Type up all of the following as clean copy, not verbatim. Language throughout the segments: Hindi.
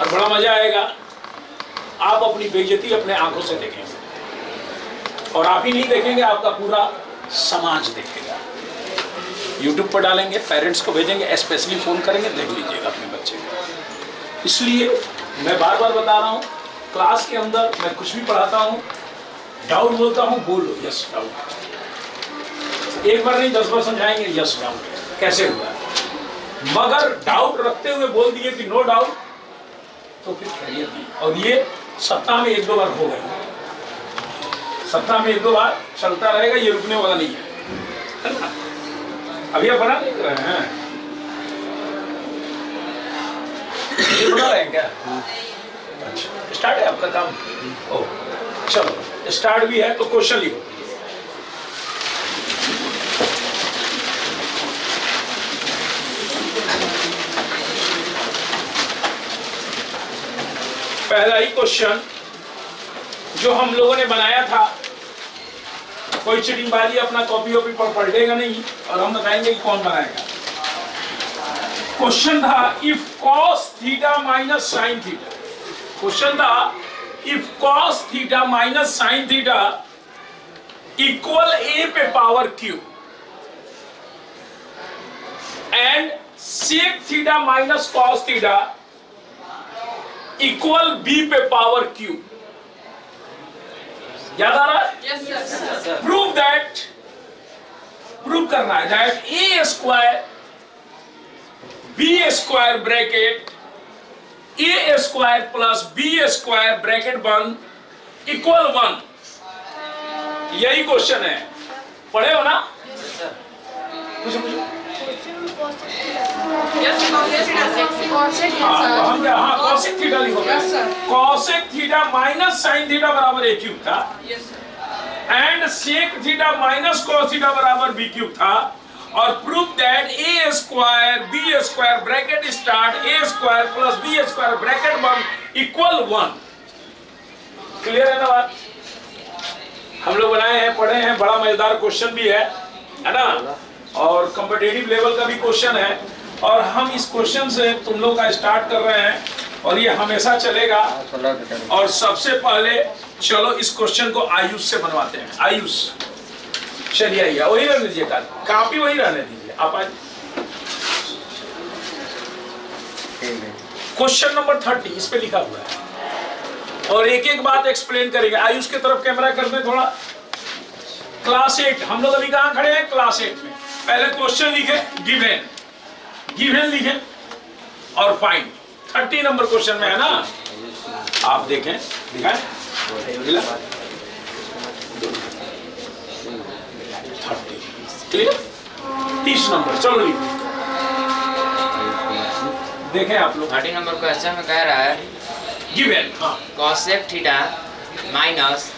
और बड़ा मजा आएगा। आप अपनी बेइज्जती अपने आंखों से देखेंगे, और आप ही नहीं देखेंगे, आपका पूरा समाज देखेगा। YouTube पर डालेंगे, पेरेंट्स को भेजेंगे, स्पेशली फोन करेंगे, देख लीजिएगा अपने बच्चे को। इसलिए मैं बार बार बता रहा हूँ, क्लास के अंदर मैं कुछ भी पढ़ाता हूँ, डाउट बोलता हूँ, बोलो यस डाउट। एक बार नहीं 10 बार समझाएंगे यस डाउट कैसे हुआ, मगर डाउट रखते हुए बोल दिए कि नो डाउट, तो फिर खैरियत नहीं। और ये सप्ताह में 1-2 बार हो गए, सप्ताह में 1-2 बार चलता रहेगा, ये रुकने वाला नहीं है। अभी आप बना देख रहे हैं, ये बना रहे हैं क्या? अच्छा, स्टार्ट है आपका काम? ओह चलो, स्टार्ट भी है तो क्वेश्चन लिखो। पहला ही क्वेश्चन जो हम लोगों ने बनाया था, कोई चिटिंगबाजी अपना कॉपी वॉपी पर पढ़ेगा नहीं, और हम बताएंगे कि कौन बनाएगा। क्वेश्चन था if cos theta minus sine theta. Question था if cos theta minus sine theta equal a पे power q and sec theta minus cos theta equal b पे पावर q। याद आ रहा है? Yes, sir. Prove that, prove करना है that a square b square bracket a square plus b square bracket बंद इक्वल 1। यही क्वेश्चन है, पढ़े हो ना? पूछो पूछो। Yes, हाँ cosec थीटा लिखो। Yes, sir. cosec theta minus sine theta बराबर a क्यूब था, yes, sir. And sec theta minus cos theta बराबर b क्यूब था, और prove that a square b square bracket start a square plus b square bracket बंद इक्वल 1। क्लियर है ना बात? हम लोग बनाए हैं, पढ़े हैं, बड़ा मजेदार क्वेश्चन भी है ना, और कॉम्पिटिटिव लेवल का भी क्वेश्चन है, और हम इस क्वेश्चन से तुम लोग का स्टार्ट कर रहे हैं, और ये हमेशा चलेगा। और सबसे पहले चलो इस क्वेश्चन को आयुष से बनवाते हैं। आयुष चलिए आइए, वही रहने दीजिए, कापी वही रहने दीजिए, आप आइए। क्वेश्चन नंबर 30 इस पे लिखा हुआ है, और एक एक बात एक्सप्लेन करेंगे। आयुष की तरफ कैमरा कर दे थोड़ा। क्लास 8 हम लोग अभी कहाँ खड़े हैं? क्लास 8 में। पहले क्वेश्चन लिखे, गिवन, गिवन लिखे और फाइंड। 30 नंबर क्वेश्चन में है ना, आप देखें, दिखाएं 30 क्लियर। 30 नंबर चलो लिखो, देखें आप लोग। 30 नंबर क्वेश्चन में कह रहा है गिवन, हाँ, cosec theta minus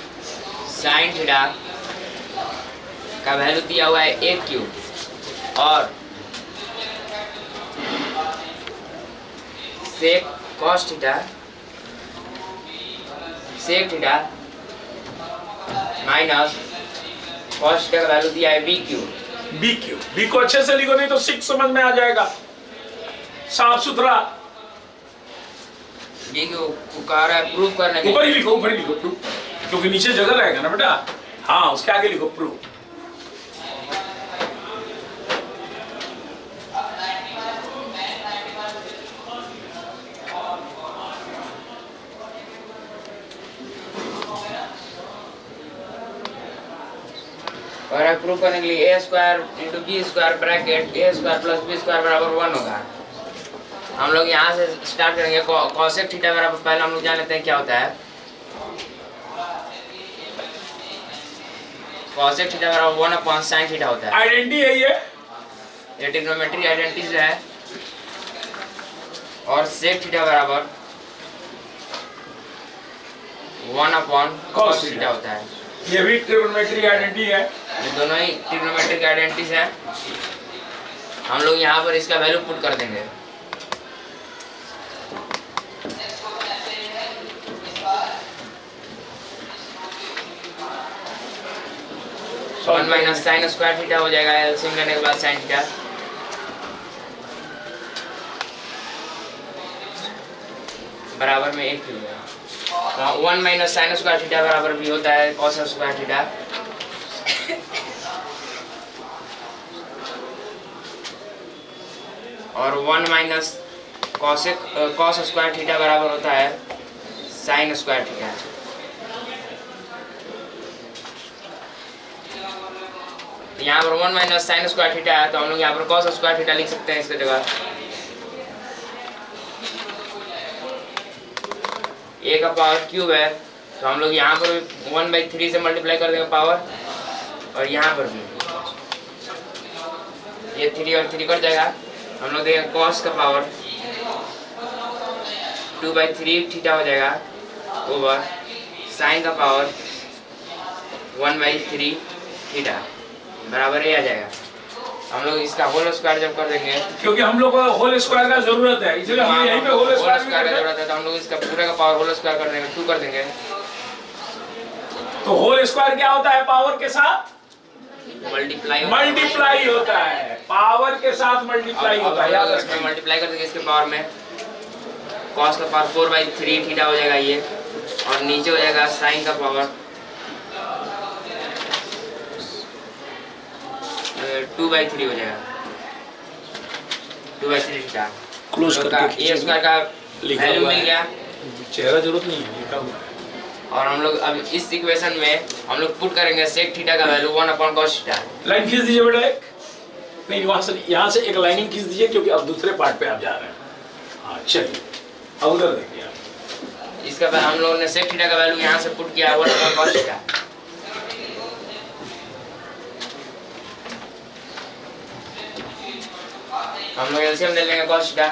sine theta का वैल्यू दिया हुआ है a क्यूब, और sec cos theta sec theta minus cos theta का वैल्यू दिया है b cube. B q, b को अच्छे से लिखो, नहीं तो 6 समझ में आ जाएगा साफ सुथरा। b को कह रहा है प्रूव करने के ऊपर ही लिखो, ऊपर ही लिखो प्रूफ, क्योंकि नीचे जगह रहेगा ना बेटा। हाँ, उसके आगे लिखो प्रूफ। और प्रूव करने के लिए a square into b square bracket a square plus b square बराबर 1 होगा। हम लोग यहाँ से स्टार्ट करेंगे। cosec थीटा बराबर, पहले हम लोग जान लेते हैं क्या होता है। cosec थीटा बराबर 1 अपॉन sin थीटा होता है। आइडेंटिटी है ये ट्रिग्नोमेट्री आइडेंटिटीज है। और sec थीटा बराबर 1 अपॉन cos cos थीटा होता है। ये भी ट्रिग्नोमेट्री आइडेंटिटी है। ये दोनों ही ट्रिग्नोमेट्रिक आइडेंटिटीज है। हम लोग यहाँ पर इसका वैल्यू पुट कर देंगे। One minus sine square theta हो जाएगा एलसीएम लेने के बाद साइन थीटा। बराबर में 1 क्यूब है। 1 माइनस साइन स्क्वायर थीटा बराबर भी होता है कॉस स्क्वायर थीटा। और 1 माइनस कॉस स्क्वायर थीटा बराबर होता है साइन स्क्वायर थीटा। यहाँ पर 1 माइनस साइन स्क्वायर थीटा है तो हम लोग यहाँ पर कॉस स्क्वायर थीटा लिख सकते हैं इसके जगह। ए का पावर क्यूब है तो हम लोग यहाँ पर 1/3 से मल्टीप्लाई कर देंगे पावर, और यहाँ पर भी ये 3 और 3 कट जाएगा। हम लोग देखेंगे कॉस का पावर 2/3 थीटा हो जाएगा ओवर साइन का पावर 1/3 थीटा बराबर ये आ जाएगा। हम लोग इसका होल स्क्वायर जब कर देंगे, क्योंकि हम लोग को होल स्क्वायर का जरूरत है, इसलिए हम यहीं पे होल स्क्वायर का जरूरत है, तो हम लोग इसका पूरे का पावर होल स्क्वायर कर देंगे, 2 कर देंगे। तो होल स्क्वायर क्या होता है? पावर के साथ मल्टीप्लाई होता है, पावर के साथ मल्टीप्लाई होता है, याद रखना। मल्टीप्लाई कर देंगे इसके पावर में, कॉस का पावर 4/3 थीटा हो जाएगा ये, और नीचे हो जाएगा साइन का पावर 2/3 हो जाएगा, 2/3 थीटा। क्लोज करके ए स्क्वायर का वैल्यू मिल गया, चेहरा जरूरत नहीं है, लिखा हुआ है। और हम लोग अब इस इक्वेशन में हम लोग पुट करेंगे सेक थीटा का वैल्यू 1/cos थीटा। लाइन खींच दीजिए बेटा एक, नहीं यहाँ से एक लाइनिंग खींच दीजिए, क्योंकि अब दूसरे पार्ट पे आप जा रहे हैं। हाँ चलिए, अब उधर देखिए आप। इसका बाद हम लोगों ने सेक थीटा का वैल्यू यहाँ से पुट किया 1/cos थीटा। हम लोग एलसीएम ले लेंगे cos थीटा।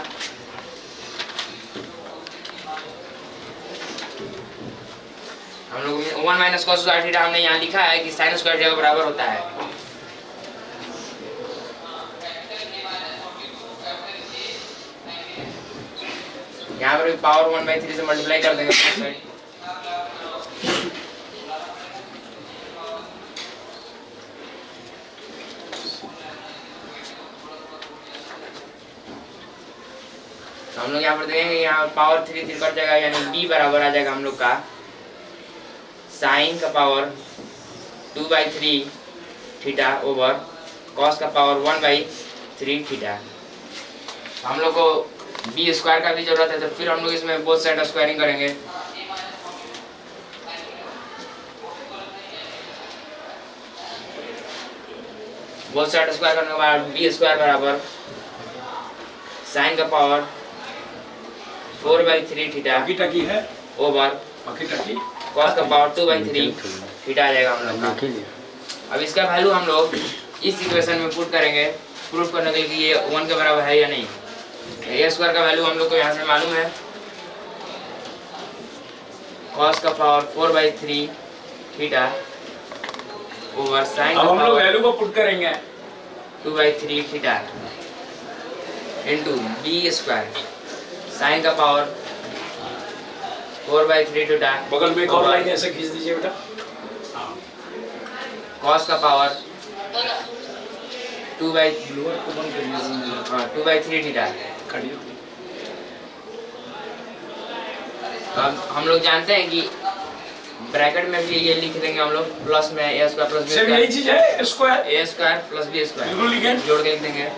हम लोग 1 माइनस cos स्क्वायर थीटा हमने यहाँ लिखा है कि साइन स्क्वायर थीटा के बराबर होता है। यहाँ पर भी पावर 1/3 से मल्टीप्लाई कर देंगे। हम लोग यहाँ पर देखेंगे, यहाँ पावर 3 कट जाएगा, यानी b बराबर आ जाएगा हम लोग का साइन का पावर 2/3 थीटा ओवर कॉस का पावर 1/3 थीटा। हम लोग को b स्क्वायर का भी जरूरत है, तो फिर हम लोग इसमें बोथ साइड स्क्वायरिंग करेंगे। बोथ साइड स्क्वायर करने के बाद b स्क्वायर बराबर साइन का पावर 4/3 थीटा टकी है ओवर टकी कॉस का पावर 2/3 थीटा आ जाएगा हम लोग का। अब इसका वैल्यू हम लोग इस इक्वेशन में पुट करेंगे, प्रूफ करने के लिए कि ये 1 के बराबर है या नहीं। ए स्क्वायर का वैल्यू हम लोग को यहाँ से मालूम है, कॉस का पावर 4/3 थीटा ओवर साइन अब हम लोग वैल्यू को पुट करेंगे 2/3 theta into b square sine का पावर 4/3 थीटा। बगल में एक और लाइन ऐसे खींच दीजिए बेटा। कॉस का पावर 2/3 थीटा। अब हम लोग जानते हैं कि ब्रैकेट में भी ये लिख देंगे हम लोग, प्लस में a स्क्वायर प्लस b यही चीज है, square a square plus b बिल्कुल लिखें। स्क्वायर जोड़ के लिख देंगे।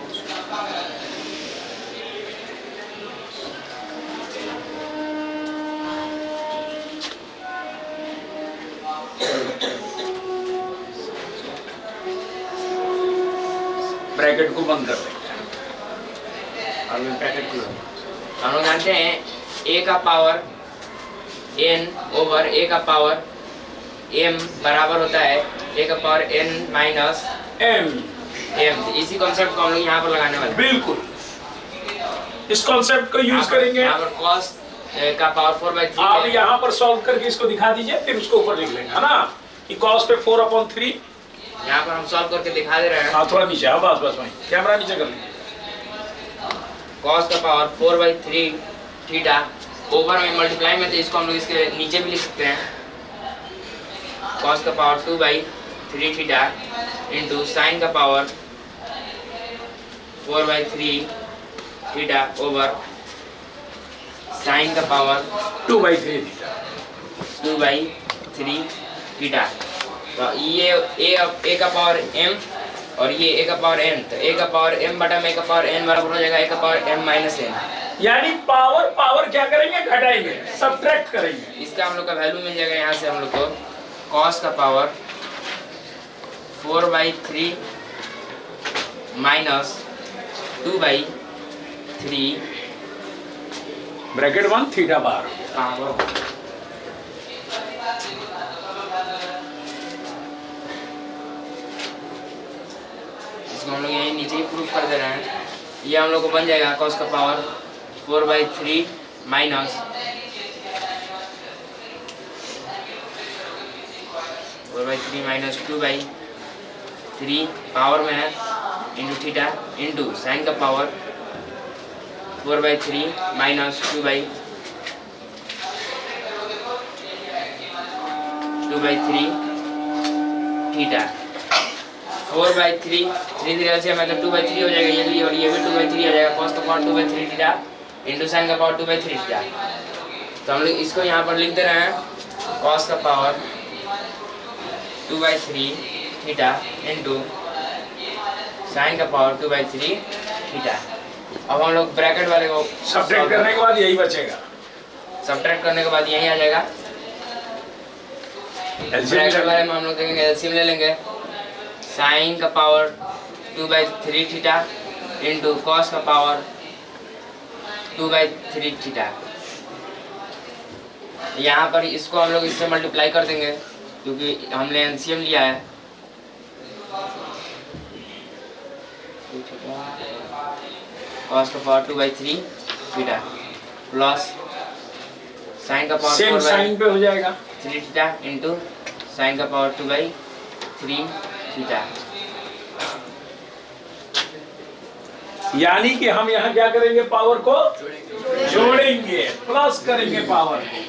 ब्रैकेट को बंद कर देंगे और ब्रैकेट क्लोज। हम लोग जानते हैं a का पावर n ओवर a का पावर m बराबर होता है a का पावर n माइनस m। इसी कॉन्सेप्ट को हम लोग यहाँ पर लगाने वाले हैं। बिल्कुल इस कॉन्सेप्ट को यूज करेंगे। यहाँ पर cos का पावर 4/3 आप यहाँ पर सॉल्व करके इसको दिखा दीजिए, फिर उसको ऊपर लिख लेंगे, है ना, कि cos पे 4/3। यहाँ पर हम सॉल्व करके दिखा दे रहे हैं। हाँ थोड़ा नीचे, हाँ बस बस वहीं, कैमरा नीचे कर लीजिए। cos का पावर 4/3 थीटा ओवर में मल्टीप्लाई में, तो इसको हम लोग इसके नीचे भी लिख सकते हैं, cos का पावर 2/3 थीटा इंटू साइन का पावर 4/3 थीटा ओवर साइन का पावर 2/3 थीटा। 2/3 थीटा। तो ये a का पावर m और ये a का पावर n, तो a का पावर m बटा में a का पावर n बराबर हो जाएगा a का पावर m माइनस n। यानी पावर क्या करेंगे, घटाएंगे, सब्ट्रैक्ट करेंगे। इसका हम लोग का वैल्यू मिल जाएगा यहाँ से हम लोग को cos का पावर 4/3 माइनस 2/3 ब्रैकेट 1 थीटा बार। पावर। इसको हम लोग यही नीचे ही प्रूफ कर दे रहे हैं। ये हम लोग को बन जाएगा cos का पावर 4/3 माइनस 4/3 माइनस 2/3 पावर में है इंटू थीटा इंटू साइन का पावर 4/3 माइनस 2/3 थीटा। 4/3 3 से मतलब 2/3 हो जाएगा ये भी, और ये भी 2/3 हो जाएगा। cos का पावर 2/3 थीटा इंटू साइन का पावर 2/3 थीटा। तो हम लोग इसको यहाँ पर लिख दे रहे हैं cos का पावर 2/3 थीटा इंटू साइन का पावर 2/3 थीटा। अब हम लोग ब्रैकेट वाले को सब्ट्रैक्ट करने के बाद यही बचेगा। सब्ट्रैक्ट करने के बाद यही आ जाएगा। ब्रैकेट वाले में हम लोग देखेंगे एलसीएम ले लेंगे। साइन का पावर 2/3 थीटा इंटू कॉस का पावर 2/3 थीटा। यहाँ पर इसको हम लोग इससे मल्टीप्लाई कर देंगे क्योंकि हमने एलसीएम लिया है। कॉस का पावर 2/3 थीटा प्लस साइन का पावर सेम साइन पे हो जाएगा 3 थीटा इंटू साइन का पावर 2/3 थीटा। यानी कि हम यहाँ क्या करेंगे, पावर को जोड़ेंगे, प्लस करेंगे पावर को।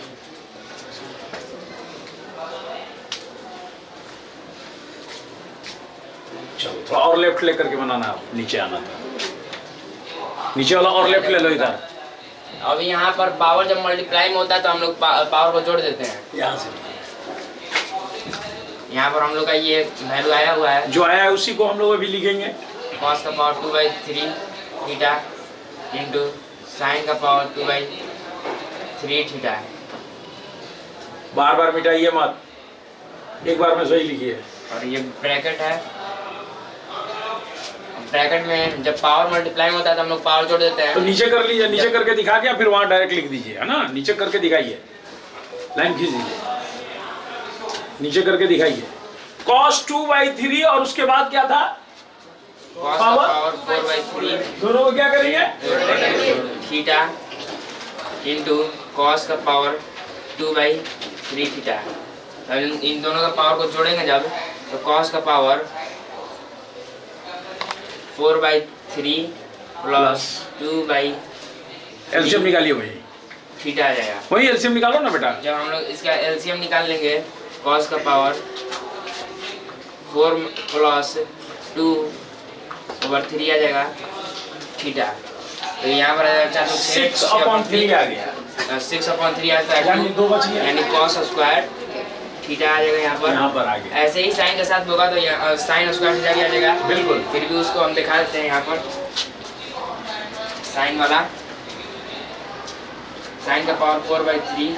चलो थोड़ा और लेफ्ट लेकर के बनाना, आप नीचे आना था, नीचे वाला और लेफ्ट ले लो इधर। अब यहाँ पर पावर जब मल्टीप्लाई में होता है तो हम लोग पावर को जोड़ देते हैं। यहाँ से यहाँ पर हम लोग का ये वैल्यू आया हुआ है, जो आया है उसी को हम लोग अभी लिखेंगे। कॉस का पावर 2/3 थीटा इंटू साइन का पावर 2/3 थीटा। बार बार मिटाइए मत, एक बार में सही लिखिए। और ये ब्रैकेट है, ब्रैकेट में जब पावर मल्टीप्लाई में होता है तो हम लोग पावर जोड़ देते तो हैं। नीचे कर लीजिए, नीचे करके दिखा के फिर वहां डायरेक्ट लिख दीजिए, है ना। नीचे करके दिखाइए, लाइन खींच दीजिए, नीचे करके दिखाइए। cos 2/3 और उसके बाद क्या था, कॉस का पावर 4/3 दोनों को क्या करेंगे, थीटा इंटू कॉस का पावर 2/3 थीटा। अब इन दोनों का पावर को जोड़ेंगे जब, तो कॉस का पावर 4/3 प्लस 2/3 एलसीएम निकालिए, वही थीटा आ जाएगा। वही एलसीएम निकालो ना बेटा। जब हम लोग इसका एलसीएम निकाल लेंगे, कॉस का पावर 4 प्लस 2/3 आ जाएगा थीटा। तो यहाँ पर आ जाएगा 6/3 आ गया, 6/3 आता है यानी 2 बच गया, यानी कॉस स्क्वायर थीटा आ जाएगा यहाँ पर आ गया। ऐसे ही साइन के साथ होगा तो यहाँ साइन स्क्वायर थीटा भी आ जाएगा। बिल्कुल। फिर भी उसको हम दिखा देते हैं यहाँ पर। साइन वाला, साइन का पावर 4/3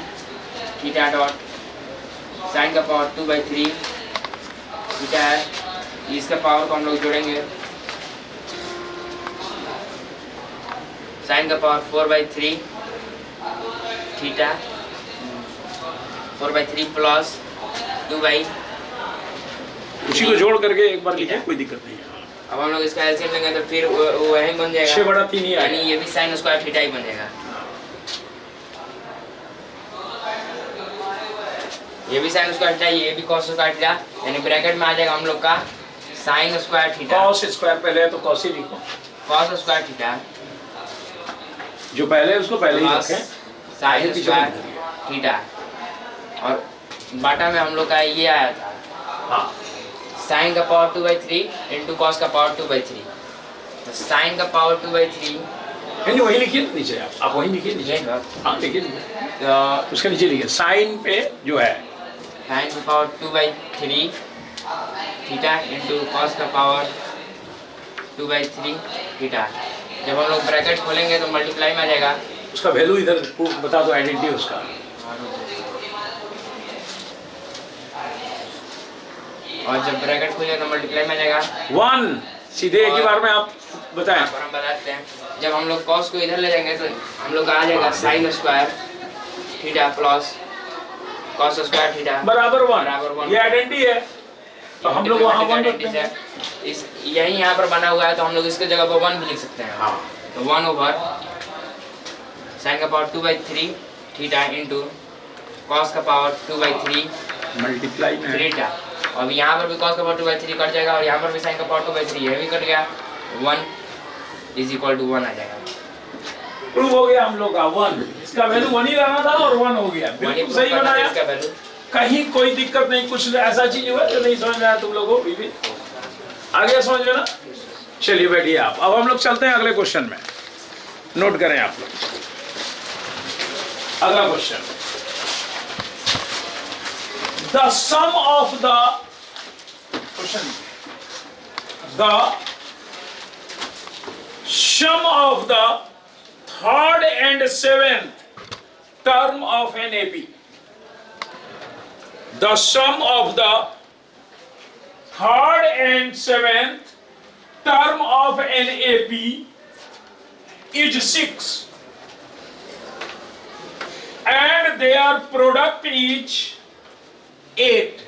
थीटा डॉट साइन का पावर 2/3 थीटा है। इसका पावर को हम लोग जोड़ेंगे, साइन का पावर 4/3 थीटा 4/3 प्लस 2/, उसी को जोड़ करके एक बार लिखे, कोई दिक्कत नहीं है। अब हम लोग इसका एलसीएम लेंगे तो फिर वही बन जाएगा 6/3 ही यानी आएगा। ये भी साइन स्क्वायर थीटा ही बन जाएगा। ये भी साइन स्क्वायर थीटा, ये भी कॉस स्क्वायर थीटा, यानी ब्रैकेट में आ जाएगा हम लोग का sine square theta. cos square पहले है तो cos ही लिखो, कॉस स्क्वायर थीटा जो पहले है उसको पहले ही प्लस रखें, साइन पीछे स्क्वायर मत करिए। थीटा। और बाटा में हम लोग का ये आया था हाँ, साइन का पावर 2/3 इंटू कॉस का पावर 2/3। तो साइन का पावर 2/3 नहीं वही लिखिए नीचे, आप वही लिखिए नीचे। यही बात। हाँ लिखिए नीचे, तो उसके नीचे लिखिए साइन पे जो है साइन का पावर 2/3 थीटा इंटू कॉस का पावर 2/3 थीटा। जब हम लोग ब्रैकेट खोलेंगे तो मल्टीप्लाई में आ जाएगा। उसका वैल्यू इधर बता दो, आइडेंटिटी उसका। और जब ब्रैकेट खुलेगा तो मल्टीप्लाई में आ जाएगा 1 सीधे एक ही बार में आप बताएं। यहाँ पर हम बताते हैं, जब हम लोग कॉस को इधर ले जाएंगे तो हम लोग का आ जाएगा sine square theta plus cos square theta बराबर बराबर 1। one। ये आइडेंटिटी है तो हम लोग वहाँ 1 रखते हैं। इस यही यहाँ पर बना हुआ है तो हम लोग इसके जगह पर 1 भी लिख सकते हैं। हाँ तो 1 ओवर साइन का पावर 2/3 थीटा इंटू कॉस का पावर 2/3 मल्टीप्लाई में थीटा। अब यहाँ पर भी कॉस का पावर 2/3 कट जाएगा और यहाँ पर भी साइन का पावर 2/3 ये भी कट गया। 1 = 1 आ जाएगा। प्रूव हो गया हम लोग का 1। इसका वैल्यू 1 ही रहना था और 1 हो गया। बिल्कुल सही बनाया, इसका वैल्यू कहीं कोई दिक्कत नहीं। कुछ ऐसा चीज हुआ जो नहीं समझ में आया तुम लोगों को भी आगे समझ में ना। चलिए बैठिए आप, अब हम लोग चलते हैं अगले क्वेश्चन में। नोट करें आप लोग अगला question. The sum of the question, द sum of the third and seventh term of an AP. The sum of the third and seventh term of an AP is 6 and their product is 8.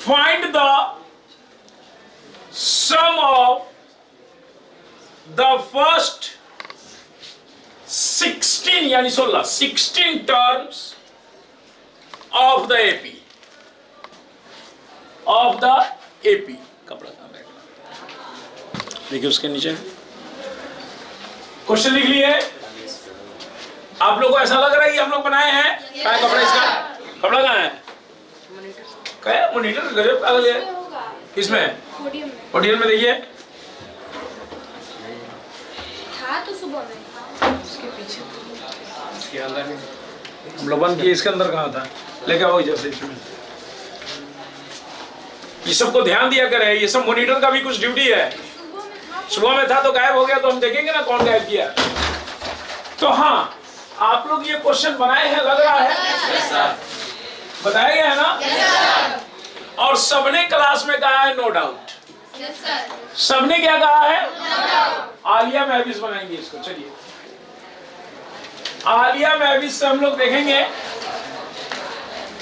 Find the sum of the first 16 यानी 16 terms of the AP, of the AP। कपड़ा कहाँ बैठा, देखिए उसके नीचे क्वेश्चन लिख लिए। आप लोगों को ऐसा लग रहा है कि हम लोग बनाए हैं? क्या है कपड़ा इसका? कपड़ा कहाँ है? क्या है? मॉनिटर गजब पागल है। किसमें? पोडियम में देखिए। तो सुबह में उसके पीछे इसके अंदर हम लोग बंद किए, इसके अंदर कहाँ था? लेके आओ जैसे इसमें। ये सबको ध्यान दिया करे, ये सब मॉनिटर का भी कुछ ड्यूटी है। सुबह में था तो गायब हो गया, तो हम देखेंगे ना कौन गायब किया। तो हाँ, आप लोग ये क्वेश्चन बनाए हैं लग रहा है, बताया गया है ना? और सबने क्लास में कहा है नो डाउट। सबने क्या कहा है? आलिया महविस बनाएंगे इसको। चलिए आलिया महविस से हम लोग देखेंगे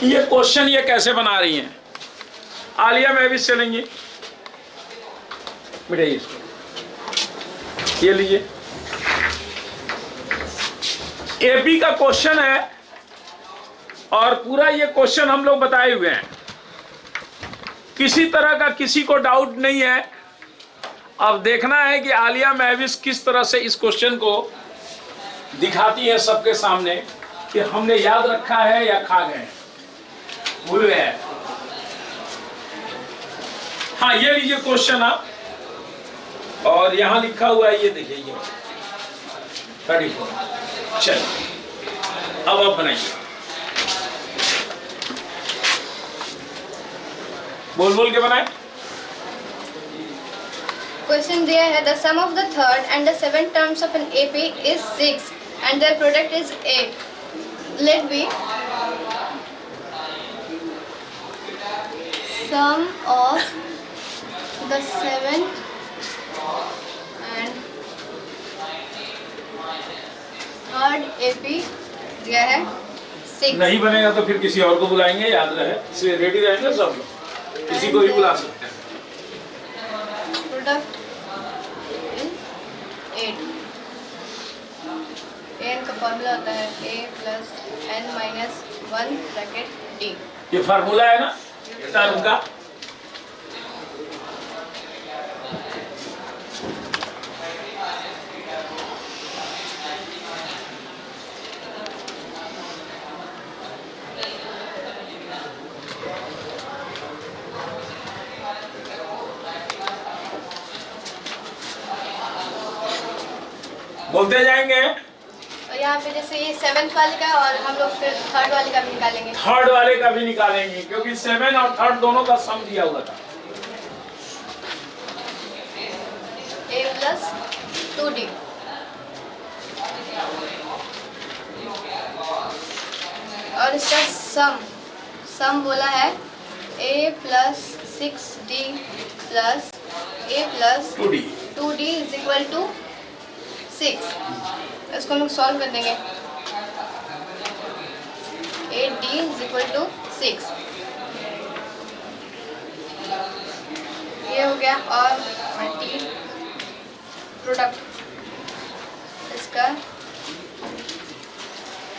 कि ये क्वेश्चन ये कैसे बना रही हैं। आलिया महविस चलेंगे, मिटाइए इसको, ये लीजिए। एपी का क्वेश्चन है और पूरा ये क्वेश्चन हम लोग बताए हुए हैं, किसी तरह का किसी को डाउट नहीं है। अब देखना है कि आलिया महविस किस तरह से इस क्वेश्चन को दिखाती है सबके सामने, कि हमने याद रखा है या खा गए, भूल गए। हाँ ये लीजिए क्वेश्चन आप, और यहां लिखा हुआ है, ये देखिए ये 34। चलिए अब आप बनाइए, बोल बोल के बनाए। क्वेश्चन दिया है the sum of the third and the seventh terms of an AP is 6 and their product is 8। Let b sum of the seventh and third AP दिया है 6। नहीं बनेगा तो फिर किसी और को बुलाएंगे, याद रहे। इसलिए रेडी रहेंगे सब लोग, किसी को भी बुला सकते हैं। प्रोडक्ट 8। एन का फॉर्मूला होता है a plus n minus 1 bracket d। ये फार्मूला है ना टर्म का। बोलते जाएंगे। और यहाँ पे जैसे ये 7th वाले का और हम लोग फिर 3rd वाले का भी निकालेंगे। 3rd वाले का भी निकालेंगे क्योंकि 7 और 3rd दोनों का सम दिया हुआ था। a plus 2d और इसका सम बोला है a plus 6d plus a plus 2d is equal to 6। इसको हम लोग सॉल्व कर देंगे। 8d is equal to 6 ये हो गया। और मल्टी प्रोडक्ट इसका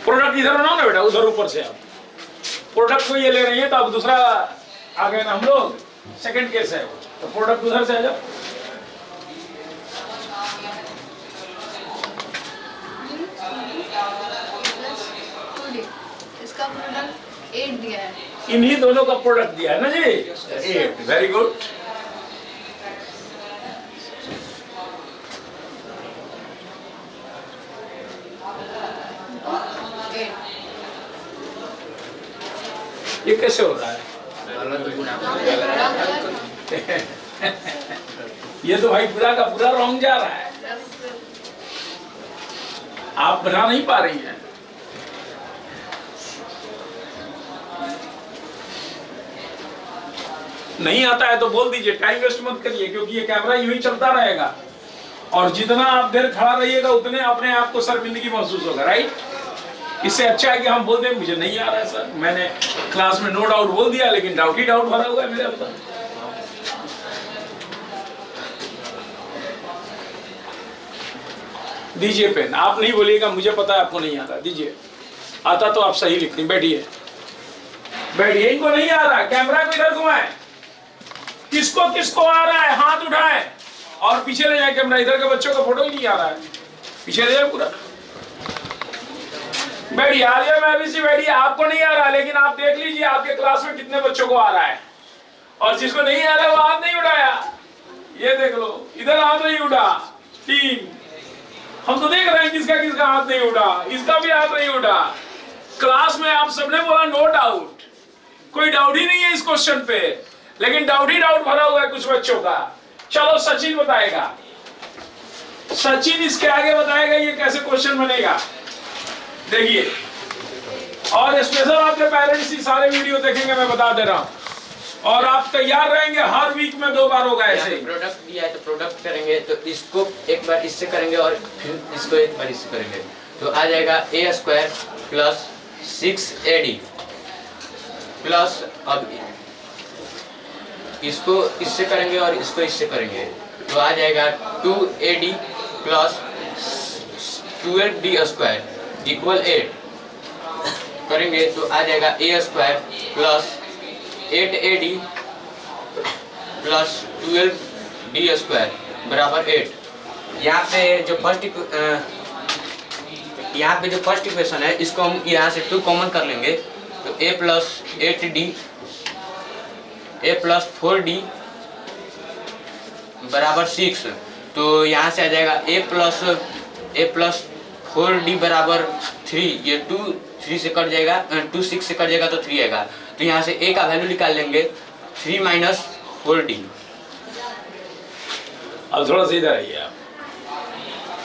प्रोडक्ट इधर बनाओ ना बेटा, उधर ऊपर से। आप प्रोडक्ट को ये ले रही है तो अब दूसरा आ गए ना हम लोग, सेकंड केस है वो, तो प्रोडक्ट उधर से आ जाओ। इसका प्रोडक्ट 8 दिया है। इन्हीं दोनों का प्रोडक्ट दिया है ना जी, 8। Very good. ये कैसे हो रहा है? ये तो भाई पूरा का पूरा रॉन्ग जा रहा है, आप बना नहीं पा रही हैं। नहीं आता है तो बोल दीजिए, टाइम वेस्ट मत करिए, क्योंकि ये कैमरा यूं ही चलता रहेगा और जितना आप देर खड़ा रहिएगा उतने अपने आप को शर्मिंदगी महसूस होगा, राइट? इससे अच्छा है कि हम बोल दें मुझे नहीं आ रहा है सर, मैंने क्लास में नो डाउट बोल दिया लेकिन डाउट ही डाउट भरा हुआ है मेरे अंदर। दीजिए पेन, आप नहीं बोलिएगा मुझे पता है आपको नहीं आता, दीजिए। आता तो आप सही लिखनी। बैठिए बैठिए, इनको नहीं आ रहा, कैमरा को इधर घुमाए। किसको किसको आ रहा है हाथ उठाए और पीछे ले जाए कैमरा। इधर के बच्चों का फोटो ही नहीं आ रहा है, पीछे ले जाए पूरा। बैठिए, आलिया मैं भी सी बैठिए। आपको नहीं आ रहा लेकिन आप देख लीजिए आपके क्लास में कितने बच्चों को आ रहा है, और जिसको नहीं आ रहा वो हाथ नहीं उठाया। ये देख लो, इधर हाथ नहीं उठा, 3। हम तो देख रहे हैं किसका किसका हाथ नहीं उठा, इसका भी हाथ नहीं उठा। क्लास में आप सबने बोला नो डाउट, कोई डाउट ही नहीं है इस क्वेश्चन पे, लेकिन डाउट ही डाउट भरा हुआ है कुछ बच्चों का। चलो सचिन बताएगा, सचिन इसके आगे बताएगा ये कैसे क्वेश्चन बनेगा, देखिए। और स्पेशल आपके पेरेंट्स ही सारे वीडियो देखेंगे, मैं बता दे रहा हूँ, और आप तैयार रहेंगे। हर वीक में 2 बार होगा ऐसे। प्रोडक्ट दिया है तो प्रोडक्ट करेंगे, तो इसको एक बार इससे करेंगे और फिर इसको एक बार इससे करेंगे, तो आ जाएगा a² प्लस 6ad प्लस, अब इसको इससे करेंगे और इसको इससे करेंगे, तो आ जाएगा 2ad प्लस 12d² इक्वल 8 करेंगे, तो आ जाएगा a² plus 8ad plus 12d² बराबर 8। यहाँ पे जो फर्स्ट इक्वेशन है इसको हम यहाँ से 2 कॉमन कर लेंगे, तो a plus 8d a plus 4d बराबर 6, तो यहाँ से आ जाएगा a प्लस 4d बराबर 3। ये 2 3 से कट जाएगा, 2 6 से कट जाएगा तो 3 आएगा, तो यहाँ से a का वैल्यू निकाल लेंगे 3 माइनस 4d। अब थोड़ा सा इधर आइए आप।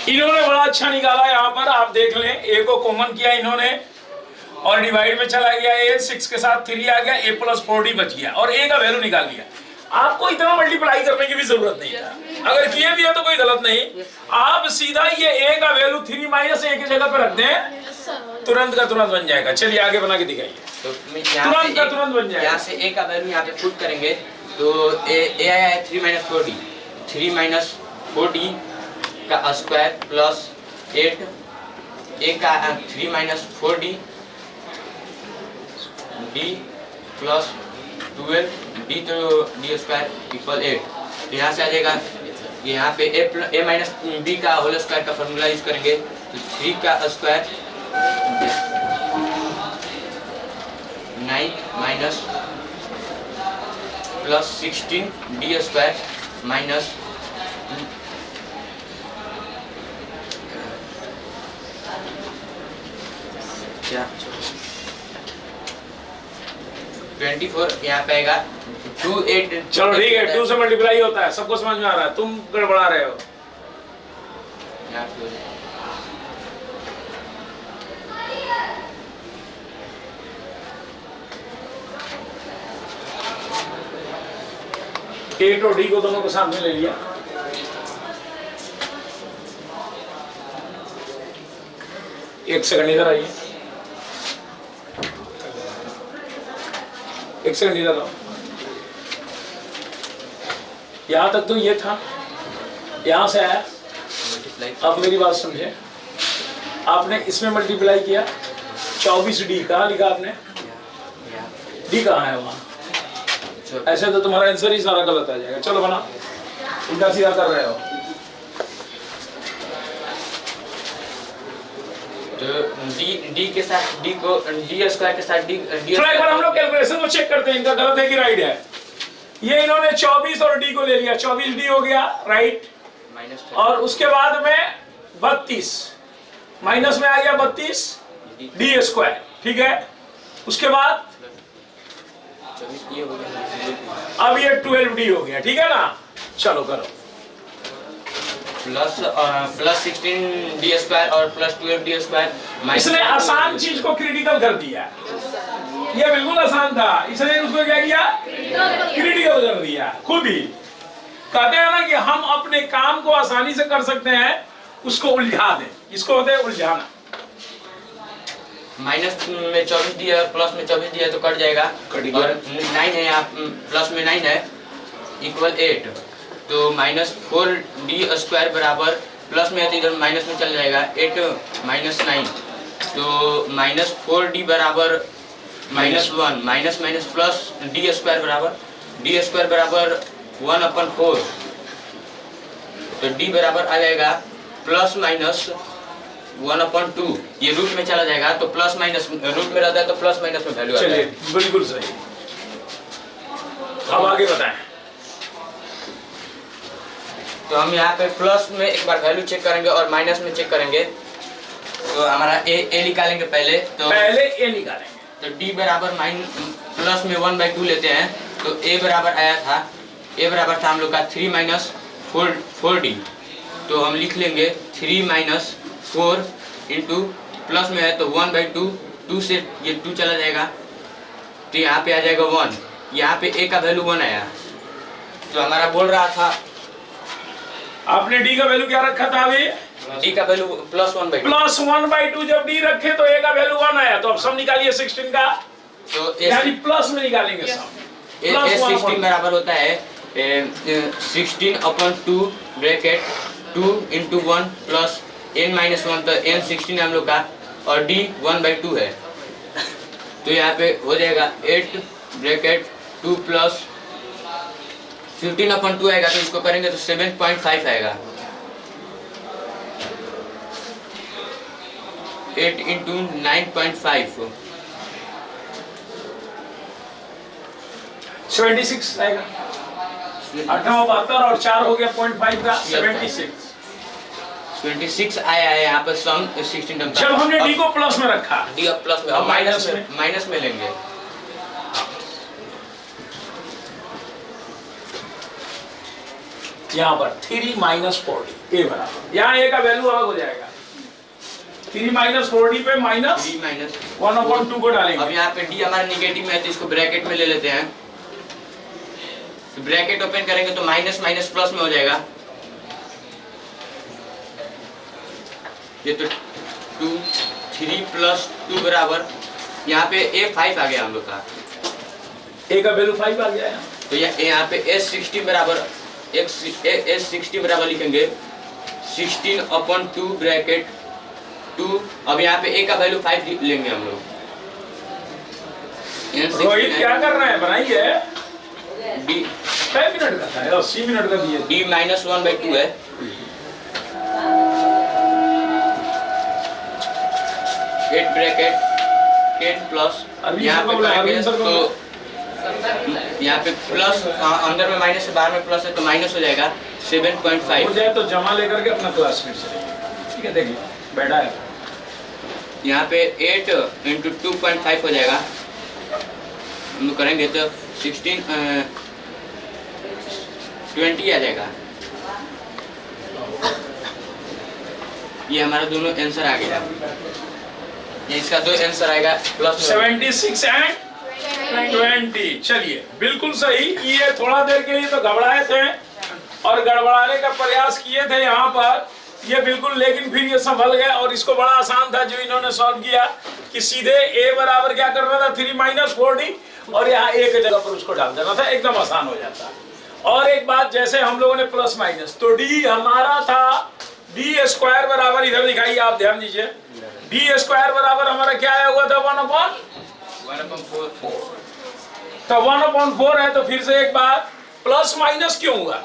इन्होंने बड़ा अच्छा निकाला, यहाँ पर आप देख लें, a को कॉमन किया इन्होंने और डिवाइड में चला गया, a 6 के साथ 3 आ गया, a प्लस 4d बच गया और a का वैल्यू निकाल लिया। आपको इतना मल्टीप्लाई करने की भी जरूरत नहीं था, अगर किए भी है तो कोई गलत नहीं। आप सीधा ये a का वैल्यू 3 माइनस a की जगह पर रख दें, तुरंत का तुरंत बन जाएगा। चलिए आगे बना के दिखाइए, तो तुरंत का तुरंत बन जाएगा। यहाँ से a का वैल्यू यहाँ पे पुट करेंगे, तो a आया है 3 माइनस 4d, 3 माइनस 4d का स्क्वायर प्लस 8, a का 3 minus 4d d plus 12d, तो d² इक्वल 8। यहाँ से आ जाएगा, यहाँ पे a माइनस b का होल स्क्वायर का फॉर्मूला यूज करेंगे, तो 3 का square 9 minus plus 16d² minus क्या 24 यहाँ पे आएगा 2 8। चलो ठीक है, 2 से मल्टीप्लाई होता है, सबको समझ में आ रहा है, तुम गड़बड़ा रहे हो। यहाँ पे हो जाएगा। 8 और डी को दोनों को सामने ले लिया। एक सेकंड इधर आइए, एक सेकंड इधर आओ। यहां तक तो ये था, यहां से आया। अब मेरी बात समझे, आपने इसमें मल्टीप्लाई किया 24D, कहाँ लिखा आपने? डी कहाँ है वहां? ऐसे तो तुम्हारा आंसर ही सारा गलत आ जाएगा। चलो बना, उल्टा सीधा कर रहे हो। तो डी के साथ डी को डी स्क्वायर के साथ डी एक बार हम लोग कैलकुलेशन को चेक करते हैं, इनका गलत है कि राइट है। ये इन्होंने 24 और डी को ले लिया, 24D हो गया राइट, और उसके बाद में 32 माइनस में आ गया 32 डी स्क्वायर, ठीक है। उसके बाद अब ये 12D हो गया, ठीक है ना। चलो करो, प्लस 16D स्क्वायर और प्लस 12D स्क्वायर। इसने आसान चीज को क्रिटिकल कर दिया। ये बिल्कुल आसान था, इसने उसको क्या किया? क्रिटिकल कर दिया। खुद ही कहते हैं ना कि हम अपने काम को आसानी से कर सकते हैं, उसको उलझा दें, इसको होते हैं उलझाना। माइनस में 24 दिया प्लस में 24 दिया तो कट जाएगा, और 9 है यहाँ, प्लस में 9 है इक्वल 8, तो -4D स्क्वायर बराबर, प्लस में है तो इधर माइनस में चल जाएगा, 8 माइनस 9, तो -4D बराबर -1, minus minus plus D square बराबर, D स्क्वायर बराबर 1/4, तो D बराबर आ जाएगा प्लस माइनस 1/2। ये रूट में चला जाएगा तो प्लस माइनस, रूट में रहता है तो प्लस माइनस में वैल्यू आता है। बिल्कुल सही। अब आगे बताएं। तो हम यहाँ पे प्लस में एक बार वैल्यू चेक करेंगे और माइनस में चेक करेंगे। तो हमारा ए निकालेंगे पहले, तो ए निकालेंगे, तो D बराबर प्लस में 1/2 लेते हैं, तो A बराबर आया था, A बराबर था हम लोग का 3 - 4D, तो हम लिख लेंगे 3 - 4 इंटू प्लस में है तो 1/2, 2 से ये 2 चला जाएगा, तो यहाँ पे आ जाएगा 1, यहाँ पे A का वैल्यू 1 आया। तो हमारा बोल रहा था, आपने D का वैल्यू क्या रखा था अभी? D का वैल्यू प्लस 1/2, प्लस 1/2 जब D रखे तो A का वैल्यू 1 आया, तो अब सम निकालिए 16 का, तो यानी प्लस में निकालेंगे सम। A 16 बराबर होता है 16/2 ब्रैकेट 2 × 1 प्लस n-1, तो n 16 है हम लोग का, और D 1/2 है, तो यहाँ पे हो जाएगा 8 ब्रैकेट 2 प्लस 15/2 आएगा, तो इसको करेंगे तो 7.5 आएगा। 8 × 9.5 76 आएगा। 18 और 4 हो गया 0.5 का 26 आया है यहाँ पर सम 16। जब हमने D को प्लस में रखा, D अब प्लस में, अब अब माइनस में लेंगे। यहाँ पर 3 - 4D A बराबर, यहाँ A का वैल्यू अलग हो जाएगा, 3 - 4D पे माइनस 1/2 को डालेंगे। अब यहाँ पे D हमारा निगेटिव में है तो इसको ब्रैकेट में ले लेते हैं, तो ब्रैकेट ओपन करेंगे तो माइनस माइनस प्लस में हो जाएगा, ये तो 2 3 + 2 बराबर, यहाँ पे A 5 आ गया हम लोग का, A का वैल्यू 5 आ गया है, तो यहाँ पे S60 बराबर S60 बराबर लिखेंगे 16/2 ब्रैकेट 2। अब यहाँ पे A का वैल्यू 5 लेंगे हम लोग। रोहित क्या कर रहे हैं? बनाइए। D 5 मिनट का था, 80 मिनट का दिए। D -1/2 है, एट ब्रैकेट 10 प्लस, यहाँ पे तो यहाँ पे प्लस, अंदर में माइनस है, बाहर में प्लस है, तो माइनस हो जाएगा 7.5 हो जाए तो जमा लेकर के अपना क्लास में चलेंगे, ठीक है। देखिए बैठा है, यहाँ पे 8 इंटू 2.5 हो जाएगा। हम लोग करेंगे तो 20 आ जाएगा। ये हमारा दोनों आंसर आ गया। ये इसका दो आंसर आएगा प्लस 76 एंड 20। चलिए बिल्कुल सही। ये थोड़ा देर के लिए तो घबराए थे और गड़बड़ाने का प्रयास किए थे यहाँ पर, ये बिल्कुल, लेकिन फिर ये संभल गए और इसको बड़ा आसान था जो इन्होंने सॉल्व किया कि सीधे a बराबर क्या करना था 3 - 4d और यहाँ a की जगह पर उसको डाल देना था, एकदम आसान हो जाता। और एक बात, जैसे हम लोगों ने प्लस माइनस, तो d हमारा था d स्क्वायर बराबर, इधर दिखाइए आप ध्यान दीजिए, d स्क्वायर बराबर हमारा क्या आया हुआ था 1/4। तो 1/4 है, तो फिर से एक बार प्लस माइनस क्यों हुआ?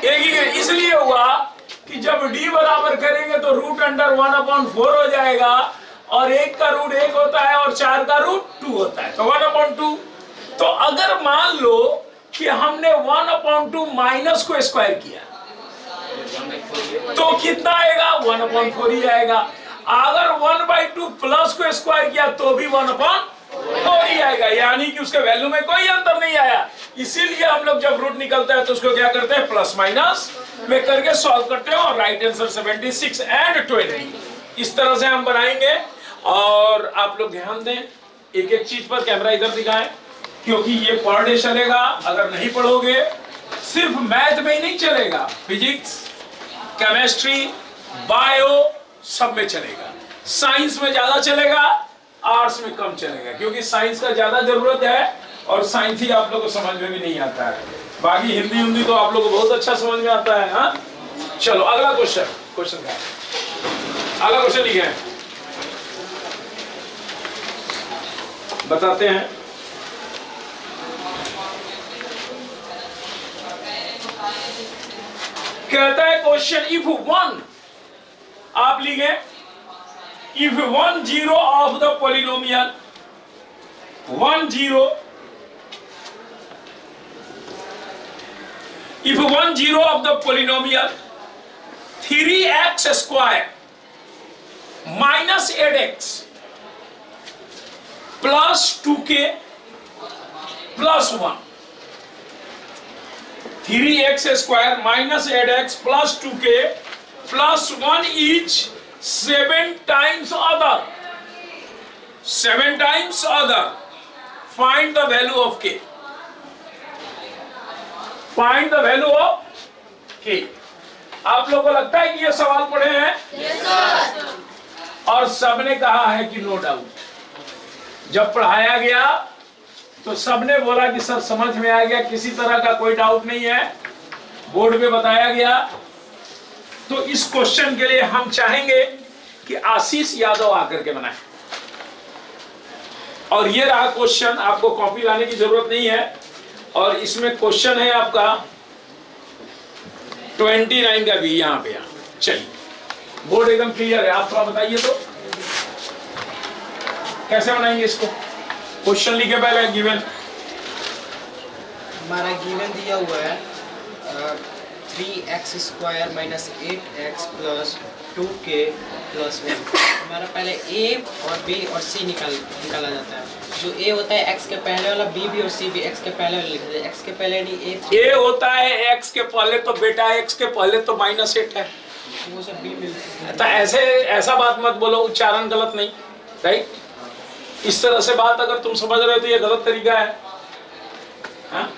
एक ही इसलिए हुआ कि जब d बराबर करेंगे तो रूट अंडर 1/4 हो जाएगा और 1 का रूट 1 होता है और 4 का रूट 2 होता है, तो 1/2। तो अगर मान लो कि हमने 1/2 माइनस को स्क्वायर किया तो कितना आएगा? 1/4 ही आएगा। अगर 1/2 प्लस को स्क्वायर किया तो भी 1/4 ही आएगा, यानी कि उसके वैल्यू में कोई अंतर नहीं आया। इसीलिए हम लोग जब रूट निकलता है तो उसको क्या करते हैं? प्लस माइनस में करके सॉल्व करते हैं और राइट आंसर 76 एंड 20 इस तरह से हम बनाएंगे। और आप लोग ध्यान दें, एक एक चीज पर कैमरा इधर दिखाएं, क्योंकि ये पर डे चलेगा। अगर नहीं पढ़ोगे, सिर्फ मैथ में ही नहीं चलेगा, फिजिक्स, केमिस्ट्री, बायो सब में चलेगा। साइंस में ज्यादा चलेगा, आर्ट्स में कम चलेगा, क्योंकि साइंस का ज्यादा जरूरत है और साइंस ही आप लोग को समझ में भी नहीं आता है। बाकी हिंदी तो आप लोग को बहुत अच्छा समझ में आता है। हाँ, चलो अगला क्वेश्चन का अगला क्वेश्चन लिखे हैं, बताते हैं। कहता है क्वेश्चन, इफ 1, आप लिखे if 1 0 of the polynomial 1 0 if 1 0 of the polynomial 3x square minus 8x plus 2k plus 1, 3x square minus 8x plus 2k plus 1 each 7 times other, 7 times other, find the value of k, find the value of k। आप लोगों को लगता है कि ये सवाल पढ़े हैं? yes, sir। और सबने कहा है कि नो डाउट। जब पढ़ाया गया तो सबने बोला कि सर समझ में आ गया, किसी तरह का कोई डाउट नहीं है, बोर्ड पे बताया गया। तो इस क्वेश्चन के लिए हम चाहेंगे कि आशीष यादव आकर के बनाए। और ये रहा क्वेश्चन, आपको कॉपी लाने की जरूरत नहीं है। और इसमें क्वेश्चन है आपका 29 का भी यहाँ पे। चलिए, बोर्ड एकदम क्लियर है, आप थोड़ा बताइए तो कैसे बनाएंगे इसको। क्वेश्चन लिखे पहले, गिवन हमारा गिवन दिया हुआ है 3x square minus 8x plus 2k plus 1। हमारा पहले a और b और c निकाला जाता है। जो a होता है x के पहले वाला, b भी और c भी x के पहले वाला लिखते हैं। x के पहले नहीं, a होता है x के पहले, तो बेटा x के पहले तो -8 है, वो सब b मिलता है। तो ऐसा बात मत बोलो, उच्चारण गलत नहीं, राइट। इस तरह से बात अगर तुम समझ रहे हो तो ये गलत तरीका है। हाँ?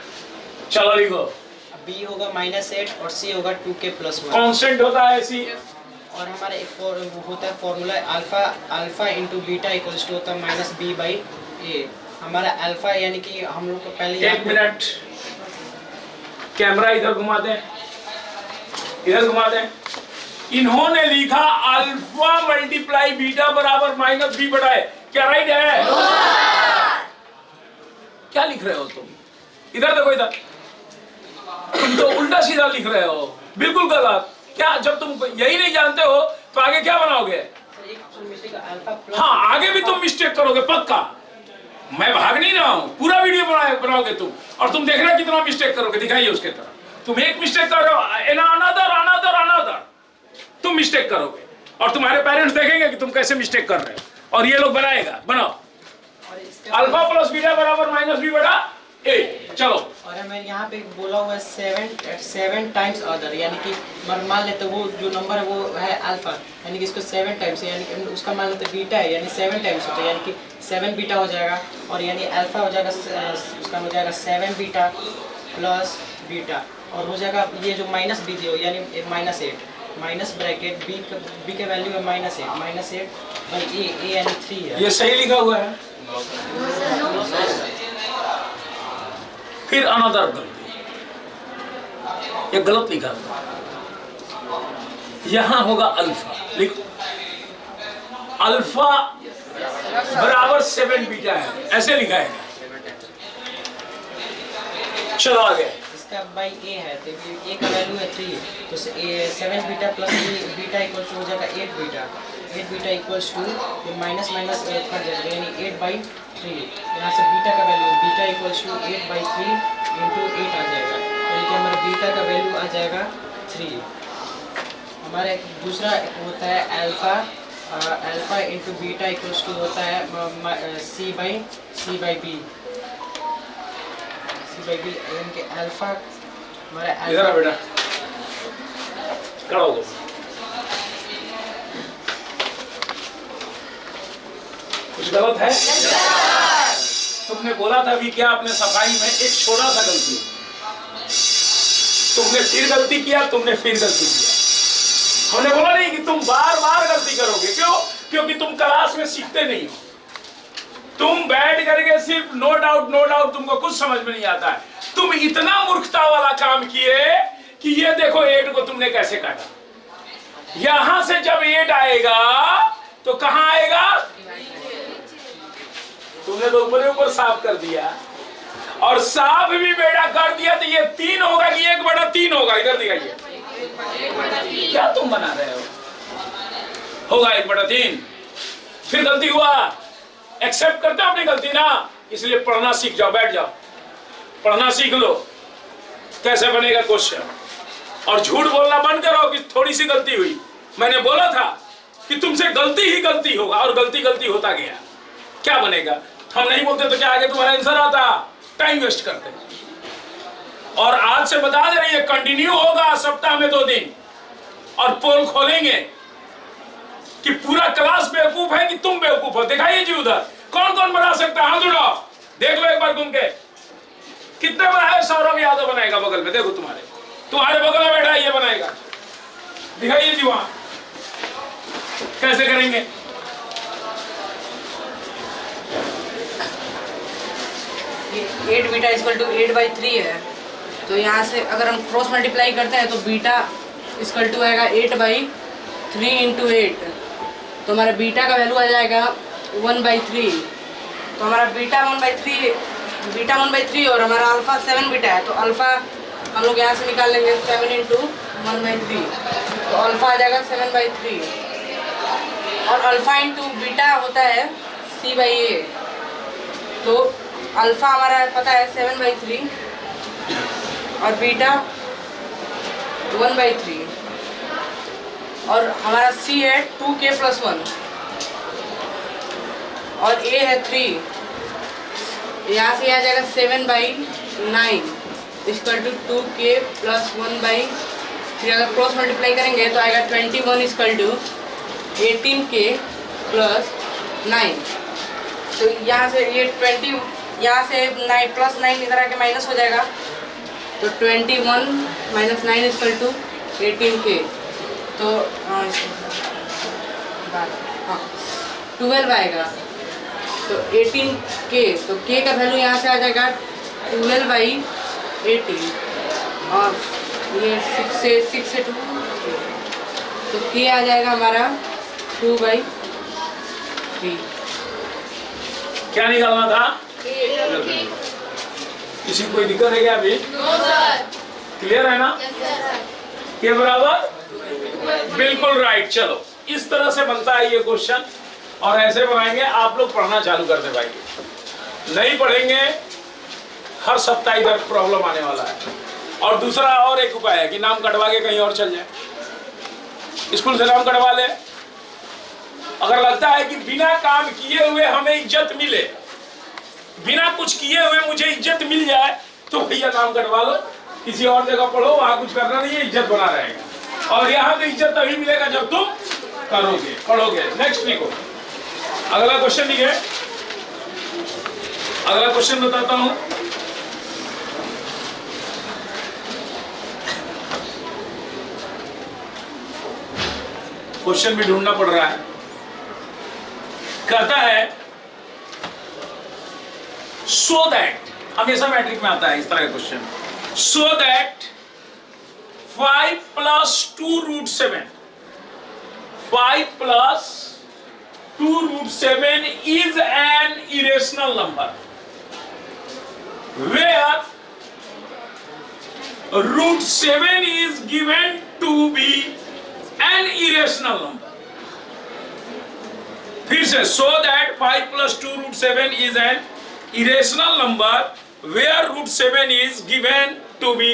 चलो लिखो, b होगा -8 और c होगा 2k प्लस 1। कांस्टेंट होता है c। और हमारा एक होता है formula alpha into beta equals to होता है -b/a। हमारा अल्फा यानी कि हम लोग को पहले, एक मिनट, कैमरा इधर घुमा दें, इधर घुमा दें। इन्होंने लिखा अल्फा मल्टीप्लाई बीटा बराबर -b/a, क्या राइट है? क्या लिख रहे हो तुम? इधर देखो, इधर तुम तो उल्टा सीधा लिख रहे हो, बिल्कुल गलत। क्या, जब तुम यही नहीं जानते हो तो आगे क्या बनाओगे? हाँ, आगे भी तुम मिस्टेक करोगे पक्का। मैं भाग नहीं रहा हूँ, पूरा वीडियो बनाओगे तुम, और तुम देख रहे हो कितना मिस्टेक करोगे, दिखाइए उसके तरह। तुम एक मिस्टेक कर रहे हो, अनदर तुम मिस्टेक करोगे और तुम्हारे पेरेंट्स देखेंगे कि तुम कैसे मिस्टेक कर रहे हो। और ये लोग बनाएगा, बनाओ। और इसका अल्फा प्लस बीटा बराबर माइनस बी बटा ए। चलो और मैं यहाँ पे बोला हुआ है 7 टाइम्स अदर, यानी कि मान लेते वो जो नंबर है वो है अल्फा, यानी कि इसको 7 टाइम्स, यानी कि उसका मान लेते बीटा है, यानी 7 टाइम्स होता है, यानी कि 7 बीटा हो जाएगा। और यानी अल्फा हो जाएगा, उसका हो जाएगा 7 बीटा प्लस बीटा, और हो जाएगा ये जो माइनस बी दिया यानी -8 माइनस ब्रैकेट बी के वैल्यू है -8 बाई ए यानी 3 है। ये सही लिखा हुआ है। फिर अनदर गलती, ये गलत लिखा हुआ है। यहां होगा अल्फा, लिखो अल्फा बराबर 7 बीटा है, ऐसे लिखा है। चलो आगे। इसका बाई ए है, तो ए का वैल्यू है 3, तो 7 beta plus beta equal to हो जाएगा 8 beta equals to minus cut जाएगा, यानी 8/3। यहाँ से बीटा का value beta equals to 8/3 into 8 आ जाएगा, यानी कि हमारा बीटा का वैल्यू आ जाएगा 3। हमारा दूसरा होता है alpha into beta equals to होता है सी बाई बी, यानी कि अल्फा हमारा इधर आ बेटा, खड़ा हो। कुछ गलत है? तुमने बोला था अभी क्या अपने सफाई में एक छोटा सा गलती, तुमने फिर गलती किया, तुमने फिर गलती किया। हमने बोला नहीं कि तुम बार बार गलती करोगे, क्यों? क्योंकि तुम क्लास में सीखते नहीं हो। तुम बैठ करके सिर्फ नो डाउट तुमको कुछ समझ में नहीं आता है। तुम इतना मूर्खता वाला काम किए कि ये देखो 8 को तुमने कैसे काटा। यहां से जब 8 आएगा तो कहां आएगा? तुमने तो ऊपर साफ कर दिया, और साफ भी बेटा कर दिया, तो ये 3 होगा कि 1/3 होगा? इधर दिखाइए, क्या तुम बना रहे हो? होगा 1/3। फिर गलती हुआ, एक्सेप्ट करते हो अपनी गलती ना, इसलिए पढ़ना सीख जाओ, बैठ जाओ पढ़ना सीख लो कैसे बनेगा क्वेश्चन। और झूठ बोलना बंद करो कि थोड़ी सी गलती हुई। मैंने बोला था कि तुमसे गलती ही गलती होगा, और गलती होता गया। क्या बनेगा? हम नहीं बोलते तो क्या आगे तुम्हारा आंसर आता? टाइम वेस्ट करते। और आज से बता दे रही है, कंटिन्यू होगा सप्ताह में 2 दिन, और पोल खोलेंगे कि पूरा क्लास बेवकूफ है कि तुम बेवकूफ हो। दिखाइए जी उधर कौन कौन बना सकता है, हाथ उठाओ, देख लो एक बार घूम के। कितने बनाए? सौरभ यादव बनाएगा बगल में, देखो तुम्हारे बगल में बैठा है, ये बनाएगा। दिखाइए जी वहां कैसे करेंगे। ये 8 बीटा इक्वल टू 8/3 है, तो यहाँ से अगर हम क्रॉस मल्टीप्लाई करते हैं तो बीटा इक्वल टू आएगा 8/3 इंटू 8, तो हमारा बीटा का वैल्यू आ जाएगा 1/3। तो हमारा बीटा 1/3 और हमारा अल्फा 7 बीटा है, तो अल्फा हम लोग यहाँ से निकाल लेंगे 7 इंटू 1/3, तो अल्फा आ जाएगा 7/3। और अल्फा इंटू बीटा होता है C/A, तो अल्फा हमारा पता है 7/3 और बीटा 1/3, और हमारा C है 2k + 1 और A है 3। यहाँ से आ जाएगा 7/9 इक्वल टू 2k + 1/3। अगर क्रॉस मल्टीप्लाई करेंगे तो आएगा 21 इक्वल टू 18k + 9। तो यहाँ से ये 20, यहाँ से 9 + 9 इधर आके माइनस हो जाएगा, तो 21 - 9 इक्वल टू 18k। तो हाँ 12 आएगा, तो 18k, तो k का वैल्यू यहाँ से आ जाएगा 12/18, और ये 6 से 2, तो k आ जाएगा हमारा 2/3। क्या निकालना था? किसी को कोई दिक्कत है क्या अभी? क्लियर है ना? के बराबर? बिल्कुल राइट। चलो इस तरह से बनता है ये क्वेश्चन, और ऐसे बनाएंगे। आप लोग पढ़ना चालू कर दे भाई, नहीं पढ़ेंगे हर सप्ताह इधर प्रॉब्लम आने वाला है। और दूसरा और एक उपाय है कि नाम कटवा के कहीं और चल जाए, स्कूल से नाम कटवा ले, अगर लगता है कि बिना काम किए हुए हमें इज्जत मिले, बिना कुछ किए हुए मुझे इज्जत मिल जाए, तो भैया काम करवा लो, किसी और जगह पढ़ो, वहां कुछ करना नहीं है, इज्जत बना रहेगा। और यहाँ तो इज्जत तभी मिलेगा जब तुम करोगे, पढ़ोगे। नेक्स्ट लिखो, अगला क्वेश्चन लिखे। अगला क्वेश्चन बताता हूं। क्वेश्चन भी ढूंढना पड़ रहा है। कहता है सो दैट, हमेशा मैट्रिक में आता है इस तरह का question, so that 5 + 2√7, 5 + 2√7 is an irrational number where √7 is given to be an irrational number. फिर से, so that 5 + 2√7 is an irrational number where √7 is given to be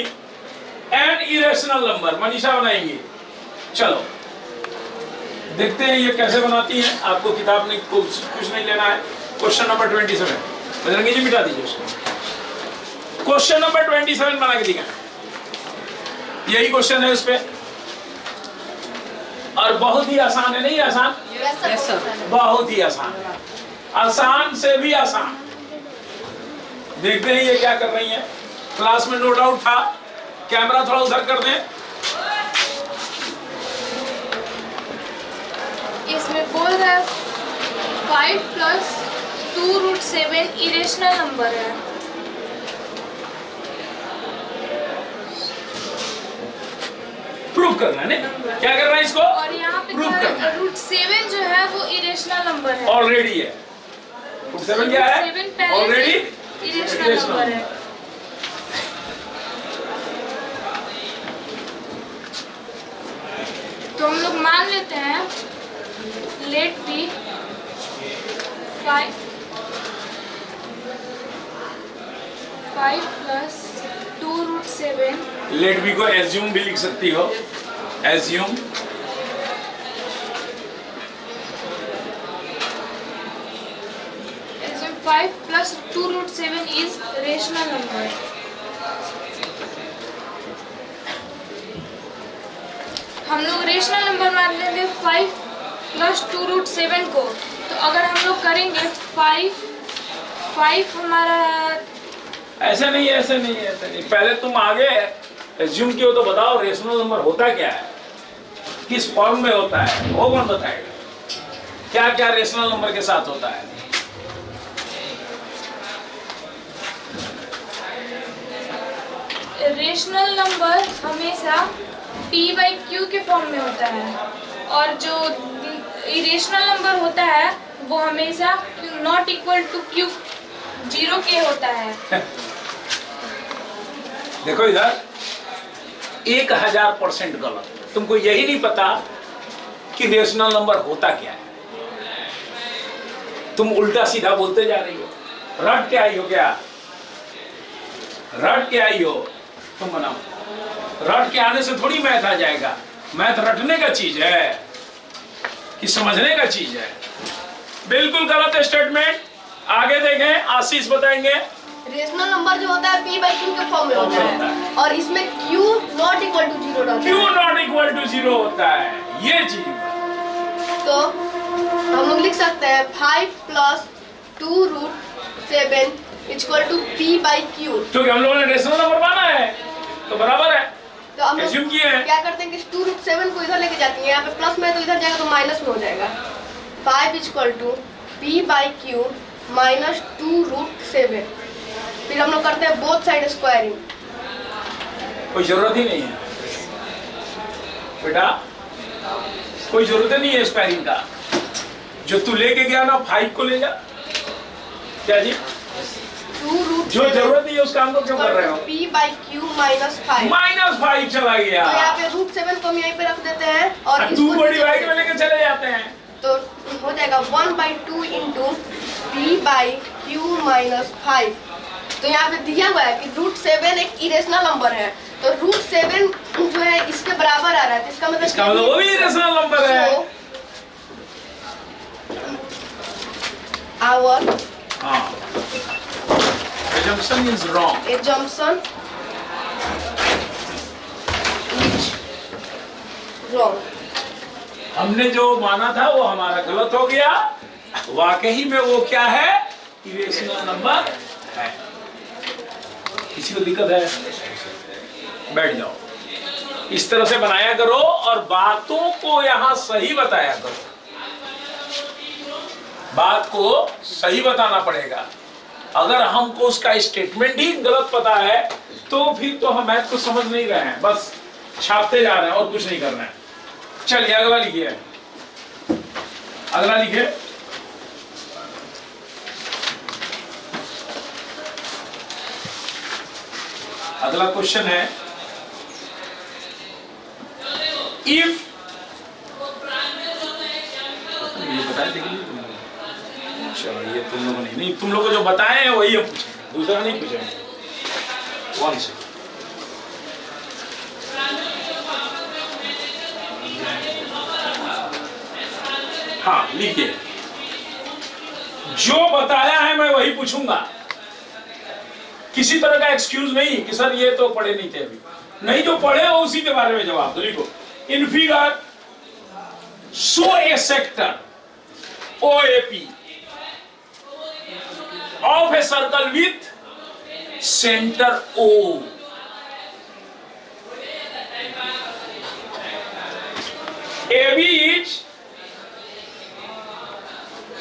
an irrational number. Manisha बनाएंगे। चलो देखते हैं ये कैसे बनाती है। आपको किताब में कुछ नहीं लेना है। क्वेश्चन नंबर 27, बजरंगी जी मिटा दीजिए उसको। क्वेश्चन नंबर 27 बना के दिखाएं। यही क्वेश्चन है उस पे, और बहुत ही आसान है। नहीं आसान? Yes, sir. बहुत ही आसान है, आसान से भी आसान। देखते हैं ये क्या कर रही है। क्लास में नो डाउट था। कैमरा थोड़ा उधर कर दें। इसमें बोल रहा है 5 + 2√7 इरेशनल नंबर है। प्रूव करना है, नहीं क्या करना है इसको? और यहाँ पे प्रूव करना है। √7 जो है वो इरेशनल नंबर है। ऑलरेडी है। √7 क्या है? 7 पहले ऑलरेडी से इरेशनल नंबर है। तो हम लोग मान लेते हैं लेट बी 5 + 2√7। लेट बी को एज्यूम भी लिख सकती हो, assume. Assume 5 + 2√7 is rational number. हम लोग रेशनल नंबर मान लेंगे 5 + 2√7 को। तो अगर हम लोग करेंगे 5 हमारा ऐसे नहीं, ऐसे नहीं, ऐसे नहीं। पहले तुम आगे एज्यूम किए हो तो बताओ रेशनल नंबर होता क्या है, किस फॉर्म में होता है, वो कौन बताएगा? क्या क्या रेशनल नंबर के साथ होता है? रेशनल नंबर हमेशा p/q के फॉर्म में होता है, और जो इरेशनल नंबर होता है वो हमेशा नॉट इक्वल टू q 0 के होता है। देखो इधर 1000% गलत। तुमको यही नहीं पता कि रेशनल नंबर होता क्या है, तुम उल्टा सीधा बोलते जा रही हो। रट के आई हो क्या? रट के आई हो तुम? बनाओ। रट के आने से थोड़ी मैथ आ जाएगा। मैथ रटने का चीज है कि समझने का चीज है। बिल्कुल गलत स्टेटमेंट। आगे देखें, आशीष बताएंगे। रेशनल नंबर जो होता है p/q के फॉर्म में होता है, और इसमें q नॉट इक्वल टू 0 होता है। क्यों नॉट इक्वल टू 0 होता है? ये चीज तो हम लोग लिख सकते हैं 5 + 2√7 = p/q। क्योंकि हम लोगों ने रेशनल नंबर माना है तो बराबर है। तो हम Assume लोग किए हैं। क्या करते हैं कि 2√7 को इधर लेके जाती हैं, यहाँ पे प्लस में तो इधर जाएगा तो माइनस में हो जाएगा। 5 = p/q - 2√7। फिर हम लोग करते हैं बोथ साइड स्क्वायरिंग। कोई जरूरत ही नहीं है बेटा, कोई जरूरत नहीं है स्क्वायरिंग का। जो तू लेके गया ना 5 को ले जा। क्या जी? 2√7 जो जरूरत नहीं है उस काम को क्यों कर रहे हो? p/q - 5। -5 चला गया। तो यहाँ पे √7 को हम यहीं पे रख देते हैं और अब 2 को डिवाइड में लेके चले जाते हैं। तो हो जाएगा 1/2 × p/q - 5। तो यहाँ पे दिया हुआ है कि √7 एक इरेशनल नंबर है, तो √7 जो है इसके बराबर आ रहा है, तो इसका मतलब वो भी रेशनल नंबर है। our हाँ, assumption is wrong. assumption is wrong. हमने जो माना था वो हमारा गलत हो गया, वाकई में वो क्या है, इरेशनल नंबर है। किसी को दिक्कत है? बैठ जाओ। इस तरह से बनाया करो और बातों को यहां सही बताया करो, बात को सही बताना पड़ेगा। अगर हमको उसका स्टेटमेंट ही गलत पता है तो फिर तो हम मैथ को समझ नहीं रहे हैं, बस छापते जा रहे हैं और कुछ नहीं करना है। चलिए अगला लिखिए, अगला लिखिए। अगला क्वेश्चन है, इफ ये बताए थे कि नहीं तुम लोग? चलो ये तुम लोगों ने नहीं, तुम लोग को जो बताए हैं वही हम पूछेंगे, दूसरा नहीं पूछेंगे। वन से हाँ लिखिए, जो बताया है मैं वही पूछूंगा, किसी तरह का एक्सक्यूज नहीं कि सर ये तो पढ़े नहीं थे अभी, नहीं जो पढ़े हो उसी के बारे में जवाब दो। लिखो, in figure show A sector OAP of a circle with center O. AB is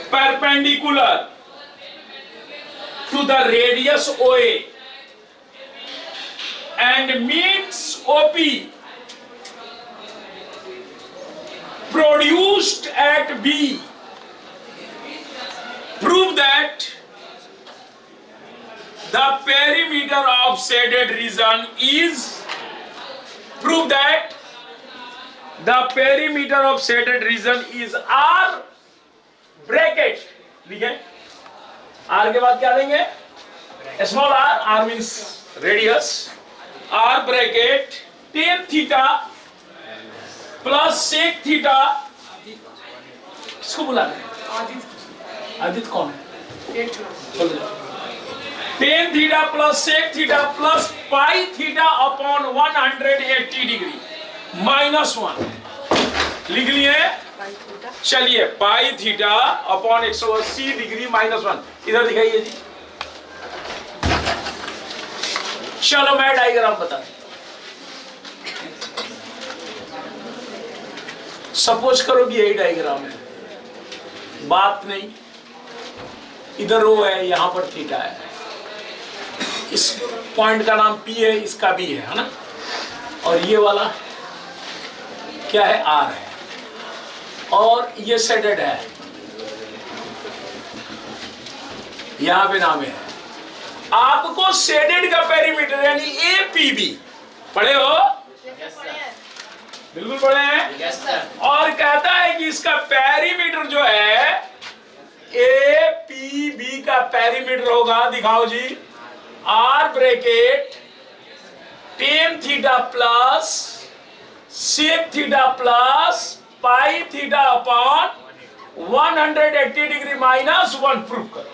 perpendicular to the radius OA and meets OP produced at B. Prove that the perimeter of shaded region is, prove that the perimeter of shaded region is R bracket, लिखे, R के बाद क्या देंगे, small r, R means radius, R bracket tan theta plus sec theta, किसको बुला रहे हैं? आदित्य कौन है? tan theta plus sec theta plus pi theta upon 180 degree -1 लिख लिए। चलिए पाई थीटा अपॉन 180 डिग्री -1 इधर दिखाइए जी। चलो मैं डायग्राम बता दूं। सपोज करो कि यही डायग्राम है, बात नहीं, इधर वो है, यहां पर थीटा है, इस पॉइंट का नाम P है, इसका भी है ना, और ये वाला क्या है, R है, और ये शेडेड है, यहां पे नाम है। आपको शेडेड का पेरीमीटर यानी APB पढ़े हो? बिल्कुल पढ़े हैं। Yes sir. और कहता है कि इसका पेरीमीटर जो है APB का पेरीमीटर होगा, दिखाओ जी, R bracket tan theta plus sec theta plus pi theta upon 180 degree -1 proof करो।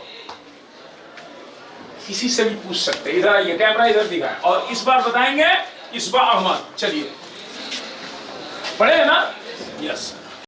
किसी से भी पूछ सकते हैं, इधर आइए, कैमरा इधर दिखाएं, और इस बार बताएंगे इस बार अहमद। चलिए पढ़े है ना? यस।